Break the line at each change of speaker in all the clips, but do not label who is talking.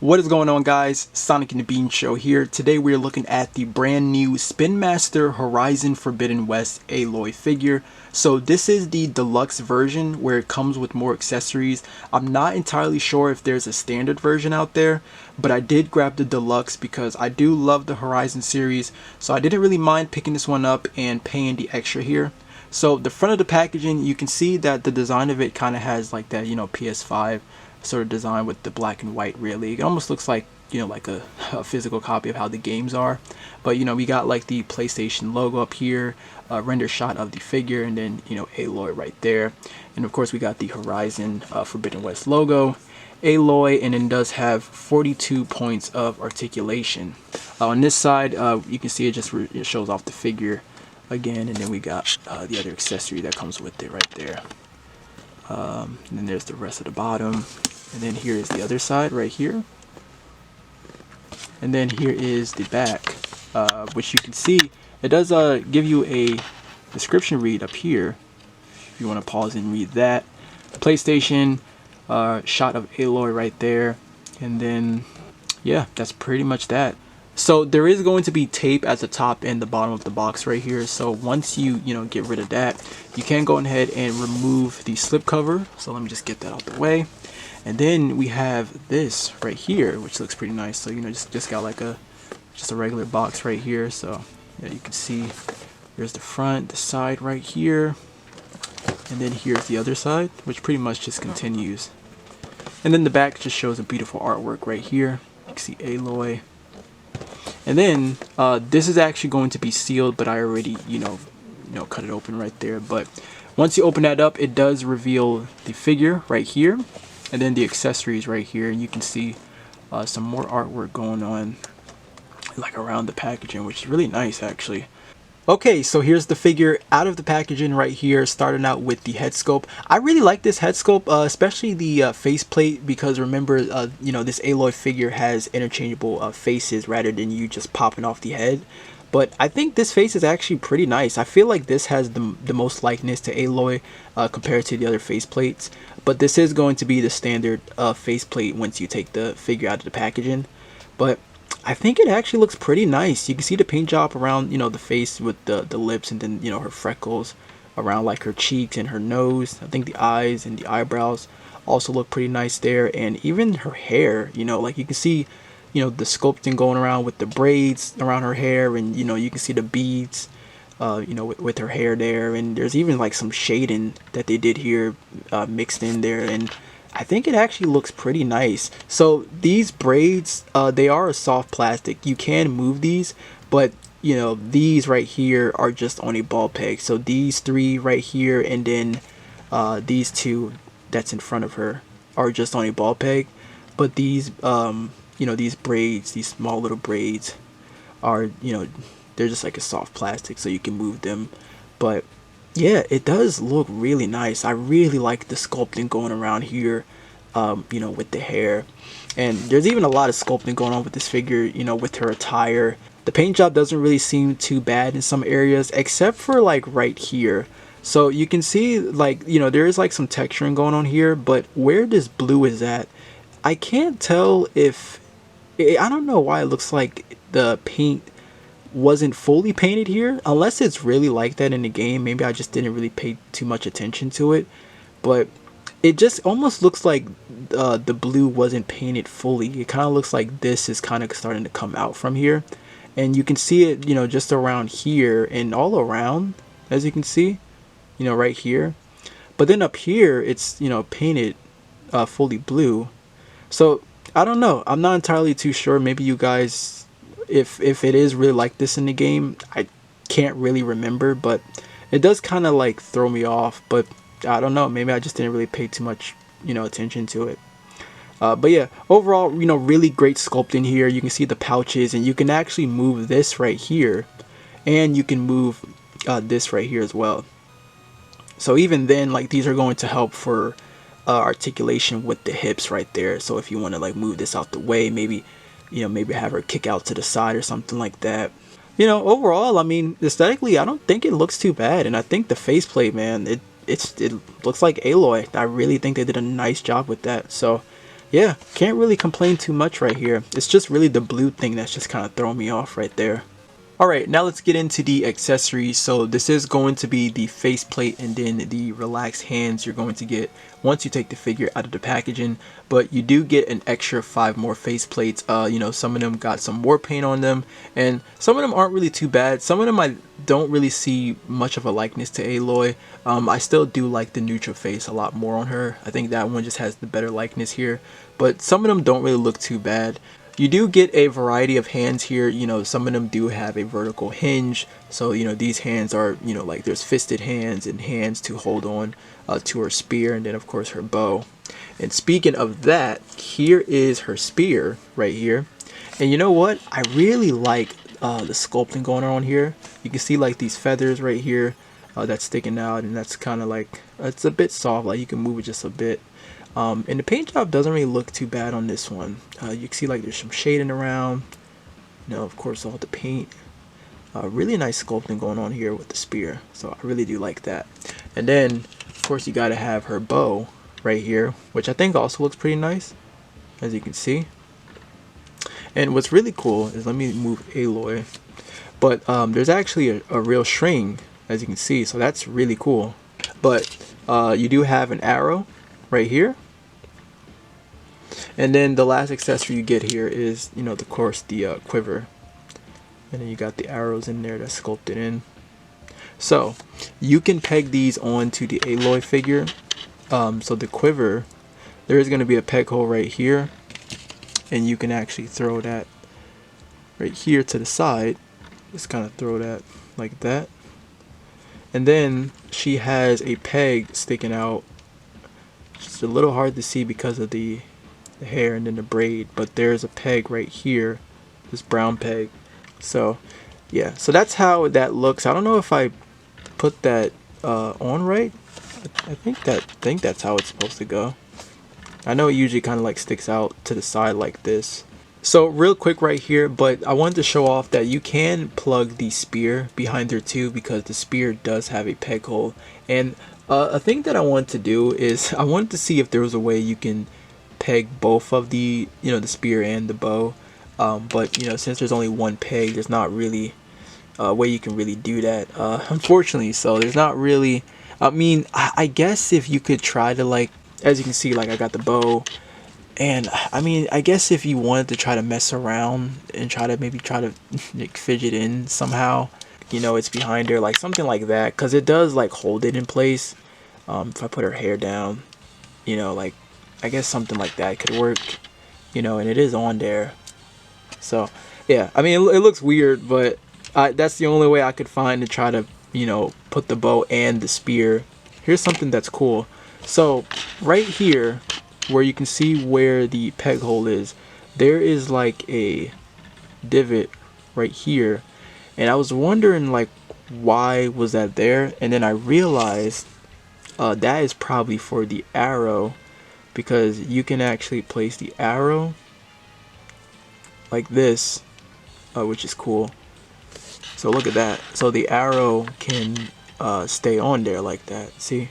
What is going on, guys? Sonic and the Bean Show here. Today we are looking at the brand new Spin Master Horizon Forbidden West Aloy figure. So this is the deluxe version where it comes with more accessories. I'm not entirely sure if there's a standard version out there, but I did grab the deluxe because I do love the Horizon series. So I didn't really mind picking this one up and paying the extra here. So the front of the packaging, you can see that the design of it kind of has like that, PS5 sort of design with the black and white. Really, it almost looks like, like a physical copy of how the games are. But we got like the PlayStation logo up here, a render shot of the figure, and then Aloy right there. And of course we got the Horizon Forbidden West logo, Aloy, and it does have 42 points of articulation. On this side, you can see it shows off the figure again, and then we got the other accessory that comes with it right there. And then there's the rest of the bottom, and then here is the other side right here, and then here is the back, which you can see it does give you a description read up here if you want to pause and read that. PlayStation shot of Aloy right there, and then yeah, that's pretty much that. So there is going to be tape at the top and the bottom of the box right here. So once you get rid of that, you can go ahead and remove the slip cover. So let me just get that out the way. And then we have this right here, which looks pretty nice. So just got like just a regular box right here. So yeah, you can see there's the front, the side right here, and then here's the other side, which pretty much just continues. And then the back just shows a beautiful artwork right here. You can see Aloy. And then this is actually going to be sealed, but I already cut it open right there. But once you open that up, it does reveal the figure right here, and then the accessories right here, and you can see some more artwork going on like around the packaging, which is really nice actually. Okay, so here's the figure out of the packaging right here, starting out with the head sculpt. I really like this head sculpt, especially the faceplate, because remember, this Aloy figure has interchangeable faces rather than you just popping off the head. But I think this face is actually pretty nice. I feel like this has the most likeness to Aloy compared to the other faceplates. But this is going to be the standard faceplate once you take the figure out of the packaging. But I think it actually looks pretty nice. You can see the paint job around, the face with the lips, and then, her freckles around like her cheeks and her nose. I think the eyes and the eyebrows also look pretty nice there. And even her hair, like you can see, the sculpting going around with the braids around her hair, and, you can see the beads, with her hair there. And there's even like some shading that they did here mixed in there. And I think it actually looks pretty nice. So these braids, they are a soft plastic. You can move these, but these right here are just on a ball peg. So these three right here, and then these two that's in front of her are just on a ball peg. But these, these braids, these small little braids are, they're just like a soft plastic, so you can move them. But yeah, it does look really nice. I really like the sculpting going around here, with the hair. And there's even a lot of sculpting going on with this figure, with her attire. The paint job doesn't really seem too bad in some areas, except for like right here. So you can see like, there is like some texturing going on here, but where this blue is at, I can't tell if, I don't know why it looks like the paint wasn't fully painted here, unless it's really like that in the game. Maybe I just didn't really pay too much attention to it, but it just almost looks like the blue wasn't painted fully. It kind of looks like this is kind of starting to come out from here, and you can see it just around here and all around, as you can see, right here. But then up here it's painted fully blue. So I don't know, I'm not entirely too sure. Maybe you guys, if it is really like this in the game, I can't really remember, but it does kind of like throw me off. But I don't know, maybe I just didn't really pay too much attention to it. But yeah, overall, really great sculpting here. You can see the pouches, and you can actually move this right here, and you can move this right here as well. So even then, like, these are going to help for articulation with the hips right there. So if you want to like move this out the way, maybe maybe have her kick out to the side or something like that. Overall, I mean, aesthetically, I don't think it looks too bad. And I think the faceplate, man, it looks like Aloy. I really think they did a nice job with that. So yeah, can't really complain too much right here. It's just really the blue thing that's just kind of throwing me off right there. Alright, now let's get into the accessories. So this is going to be the faceplate and then the relaxed hands you're going to get once you take the figure out of the packaging. But you do get an extra 5 more faceplates. You know, some of them got some war paint on them, and some of them aren't really too bad. Some of them I don't really see much of a likeness to Aloy. I still do like the neutral face a lot more on her. I think that one just has the better likeness here. But some of them don't really look too bad. You do get a variety of hands here. You know, some of them do have a vertical hinge. So, you know, these hands are, you know, like there's fisted hands and hands to hold on to her spear, and then of course her bow. And speaking of that, here is her spear right here. And you know what? I really like the sculpting going on here. You can see like these feathers right here that's sticking out, and that's kind of like, it's a bit soft, like you can move it just a bit. And the paint job doesn't really look too bad on this one. You can see like there's some shading around. You know, of course, all the paint. Really nice sculpting going on here with the spear. So I really do like that. And then, of course, you got to have her bow right here, which I think also looks pretty nice, as you can see. And what's really cool is, let me move Aloy. But there's actually a real string, as you can see. So that's really cool. But you do have an arrow right here. And then the last accessory you get here is, you know, of course, the quiver. And then you got the arrows in there that's sculpted in. So you can peg these onto the Aloy figure. So the quiver, there is going to be a peg hole right here. And you can actually throw that right here to the side. Just kind of throw that like that. And then she has a peg sticking out. It's a little hard to see because of the hair and then the braid, but there's a peg right here, this brown peg. So yeah, so that's how that looks. I don't know if I put that on right. I think that's how it's supposed to go. I know it usually kind of like sticks out to the side like this. So real quick right here, but I wanted to show off that you can plug the spear behind her too, because the spear does have a peg hole. And a thing that I wanted to do is I wanted to see if there was a way you can peg both of the, you know, the spear and the bow. But you know, since there's only one peg, there's not really a way you can really do that, unfortunately. So there's not really, I mean, I guess if you could try to, like, as you can see, like I got the bow, and I mean, I guess if you wanted to try to mess around and try to like, fidget in somehow, you know, it's behind her, like something like that, because it does like hold it in place. If I put her hair down, you know, like I guess something like that could work, you know, and it is on there. So yeah, I mean, it looks weird, but that's the only way I could find to try to, you know, put the bow and the spear. Here's something that's cool. So right here, where you can see where the peg hole is, there is like a divot right here, and I was wondering like why was that there, and then I realized that is probably for the arrow, because you can actually place the arrow like this, which is cool. So look at that. So the arrow can stay on there like that. See?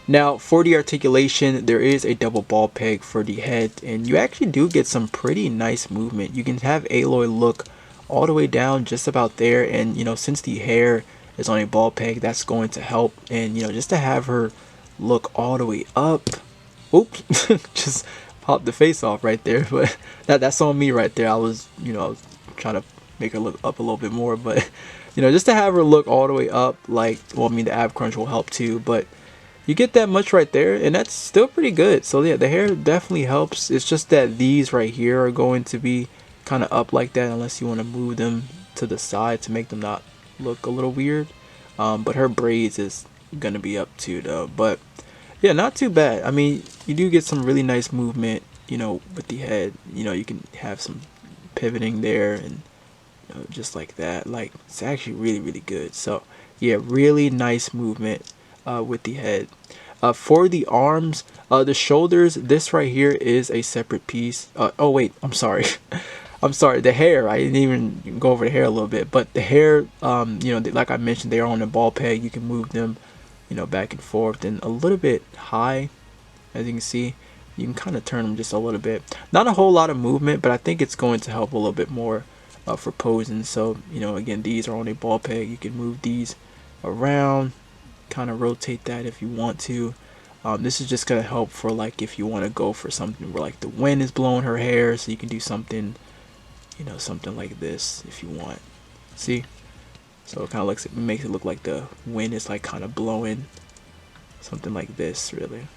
Now for the articulation, there is a double ball peg for the head, and you actually do get some pretty nice movement. You can have Aloy look all the way down just about there, and you know, since the hair is on a ball peg, that's going to help. And you know, just to have her look all the way up, oops, just popped the face off right there, but that's on me right there. I was, you know, I was trying to make her look up a little bit more, but you know, just to have her look all the way up, like, well, I mean, the ab crunch will help too, but you get that much right there, and that's still pretty good. So yeah, the hair definitely helps. It's just that these right here are going to be kind of up like that, unless you want to move them to the side to make them not look a little weird. But her braids is gonna be up too though. But yeah, not too bad. I mean, you do get some really nice movement, you know, with the head. You know, you can have some pivoting there, and you know, just like that. Like, it's actually really good. So yeah, really nice movement with the head. For the arms, the shoulders, this right here is a separate piece. Oh wait, I'm sorry. I'm sorry, the hair, I didn't even go over the hair a little bit, but the hair, you know, like I mentioned, they are on a ball peg. You can move them, you know, back and forth, and a little bit high, as you can see. You can kind of turn them just a little bit. Not a whole lot of movement, but I think it's going to help a little bit more for posing. So, again, these are on a ball peg. You can move these around, kind of rotate that if you want to. This is just going to help for like if you want to go for something where like the wind is blowing her hair, so you can do something, something like this if you want. See? So it kind of makes it look like the wind is like kind of blowing. Something like this, really.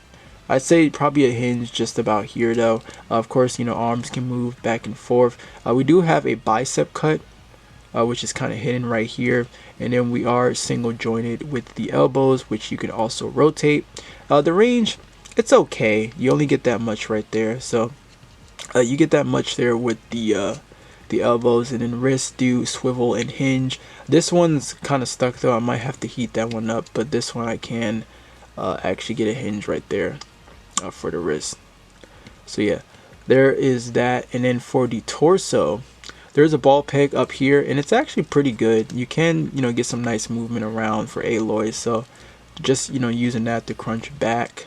I'd say probably a hinge just about here though. Of course, arms can move back and forth. We do have a bicep cut, which is kind of hidden right here. And then we are single jointed with the elbows, which you can also rotate. The range, it's okay. You only get that much right there. So you get that much there with the elbows, and then wrists do swivel and hinge. This one's kind of stuck though. I might have to heat that one up, but this one I can actually get a hinge right there for the wrist. So yeah, there is that. And then for the torso, there's a ball peg up here, and it's actually pretty good. You can get some nice movement around for Aloy. So just using that to crunch back,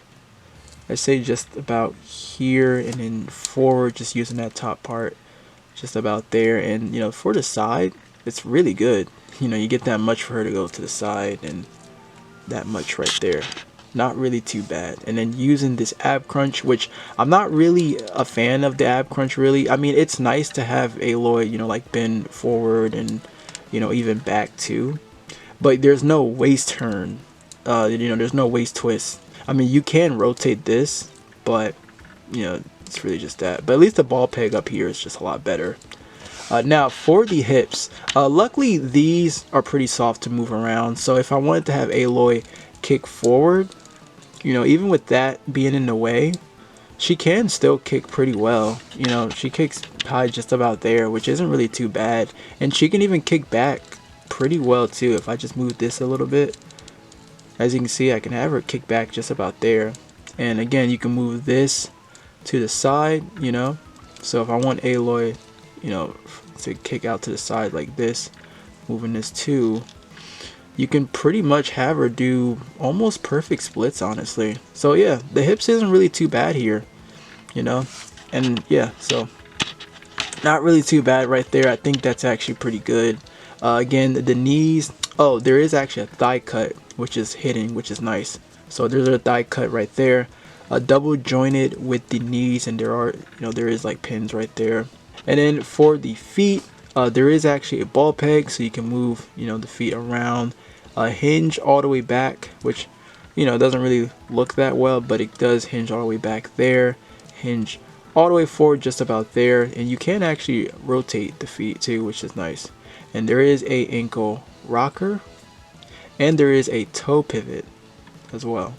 I say just about here, and then forward, just using that top part just about there. And for the side, it's really good. You get that much for her to go to the side, and that much right there. Not really too bad. And then using this ab crunch, which I'm not really a fan of the ab crunch really. I mean, it's nice to have Aloy like bend forward and even back too, but there's no waist turn. There's no waist twist. I mean, you can rotate this, but it's really just that. But at least the ball peg up here is just a lot better. Now for the hips, luckily these are pretty soft to move around. So if I wanted to have Aloy kick forward, even with that being in the way, she can still kick pretty well. She kicks high just about there, which isn't really too bad. And she can even kick back pretty well too. If I just move this a little bit, as you can see, I can have her kick back just about there. And again, you can move this to the side, so if I want Aloy, to kick out to the side like this, moving this too, you can pretty much have her do almost perfect splits, honestly. So yeah, the hips isn't really too bad here, and yeah, so not really too bad right there. I think that's actually pretty good. Again, the knees, oh, there is actually a thigh cut, which is hidden, which is nice. So there's a thigh cut right there, double jointed with the knees, and there is like pins right there. And then for the feet, there is actually a ball peg, so you can move the feet around. Hinge all the way back, which doesn't really look that well, but it does hinge all the way back there. Hinge all the way forward just about there, and you can actually rotate the feet too, which is nice. And there is a ankle rocker, and there is a toe pivot as well.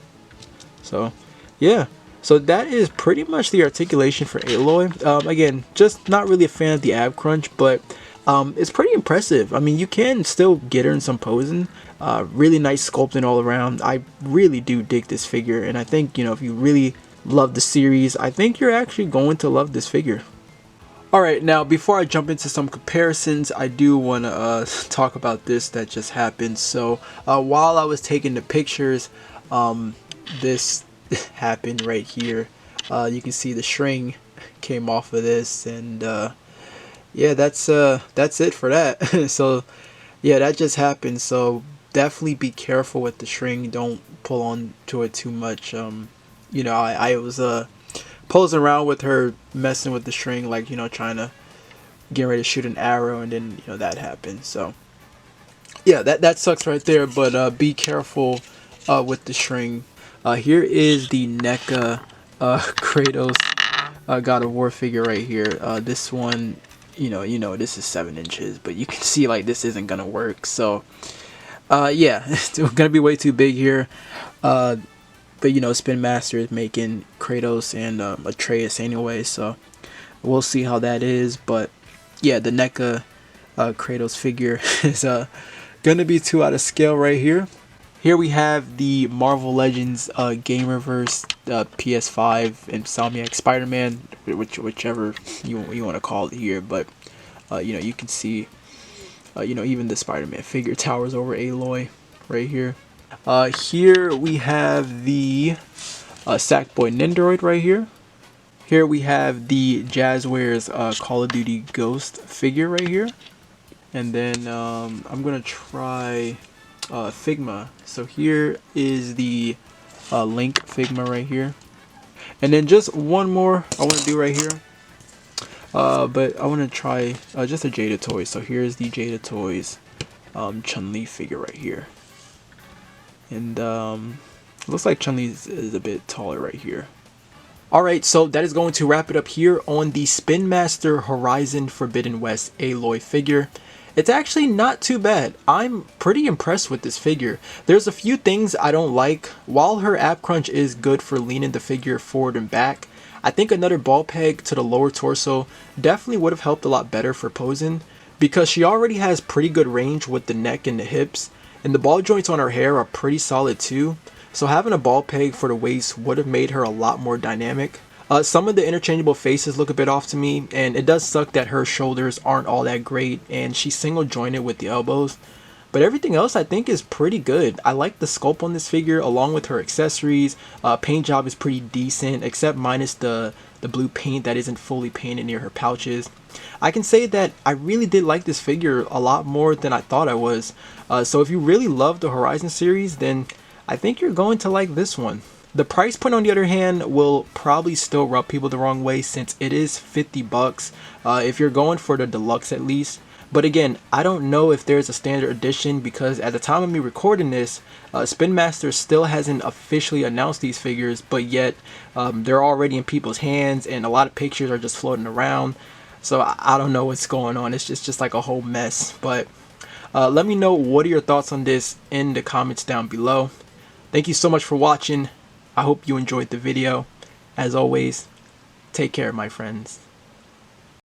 So yeah, so that is pretty much the articulation for Aloy. Again, just not really a fan of the ab crunch, but it's pretty impressive. I mean, you can still get her in some posing. Really nice sculpting all around. I really do dig this figure, and I think if you really love the series, I think you're actually going to love this figure. Alright, now before I jump into some comparisons, I do want to talk about this that just happened. So while I was taking the pictures, this happened right here. You can see the string came off of this, and yeah, that's it for that. So yeah, that just happened. So definitely be careful with the string. Don't pull on to it too much. I was posing around with her, messing with the string, like trying to get ready to shoot an arrow, and then that happened. So yeah, that sucks right there. But be careful with the string. Here is the NECA Kratos God of War figure right here. This one, this is 7 inches, but you can see like this isn't gonna work. So yeah, it's gonna be way too big here. But Spin Master is making Kratos and Atreus anyway, so we'll see how that is. But yeah, the NECA Kratos figure is gonna be 2 out of scale right here. Here we have the Marvel Legends Gamerverse PS5 Insomniac Spider-Man, whichever you want to call it here. But you can see even the Spider-Man figure towers over Aloy right here. Here we have the Sackboy Nendoroid right here. Here we have the Jazzwares Call of Duty Ghost figure right here. And then I'm gonna try Figma. So here is the Link Figma right here. And then just one more I want to do right here. But I want to try just a Jada Toys. So here's the Jada Toys Chun-Li figure right here. And it looks like Chun-Li is a bit taller right here. Alright, so that is going to wrap it up here on the Spin Master Horizon Forbidden West Aloy figure. It's actually not too bad. I'm pretty impressed with this figure. There's a few things I don't like. While her ab crunch is good for leaning the figure forward and back, I think another ball peg to the lower torso definitely would have helped a lot better for posing, because she already has pretty good range with the neck and the hips, and the ball joints on her hair are pretty solid too. So having a ball peg for the waist would have made her a lot more dynamic. Some of the interchangeable faces look a bit off to me, and it does suck that her shoulders aren't all that great and she's single jointed with the elbows. But everything else I think is pretty good. I like the sculpt on this figure along with her accessories. Paint job is pretty decent, except minus the blue paint that isn't fully painted near her pouches. I can say that I really did like this figure a lot more than I thought I was. So if you really love the Horizon series, then I think you're going to like this one. The price point, on the other hand, will probably still rub people the wrong way since it is 50 bucks if you're going for the deluxe at least. But again, I don't know if there's a standard edition, because at the time of me recording this, Spin Master still hasn't officially announced these figures, but yet they're already in people's hands and a lot of pictures are just floating around. So I don't know what's going on. It's just like a whole mess. But let me know what are your thoughts on this in the comments down below. Thank you so much for watching. I hope you enjoyed the video. As always, take care, my friends.